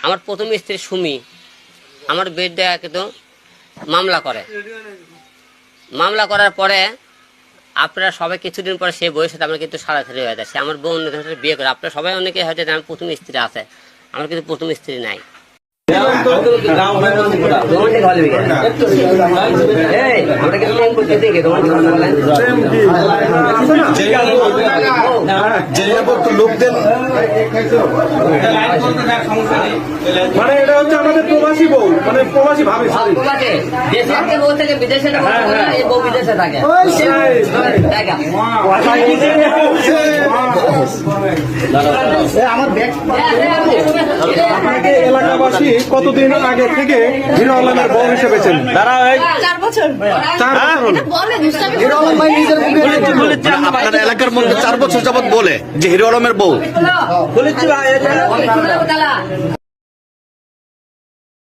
আমার প্রথম স্ত্রী সুমি আমার বিরুদ্ধে কিন্তু মামলা করার পরে আপনারা সবাই কিছুদিন পরে সেই বউয়ের সাথে আমার কিন্তু সারাসারি হয়ে যায়। সে আমার বউ অন্য বিয়ে করে। আপনারা সবাই অনেকে হয়তো আমার প্রথম স্ত্রী আছে, আমার কিন্তু প্রথম স্ত্রী নাই। মানে এটা হচ্ছে আমাদের প্রবাসী বউ, মানে প্রবাসী ভাবে বিদেশে থাকে। আপনাকে এলাকাবাসী কতদিন আগে থেকে হিরো আলমের বউ হিসেবে চেনেন? 4 বছর। আপনার এলাকার মধ্যে 4 বছর যাবত বলে যে হিরো আলমের বউ।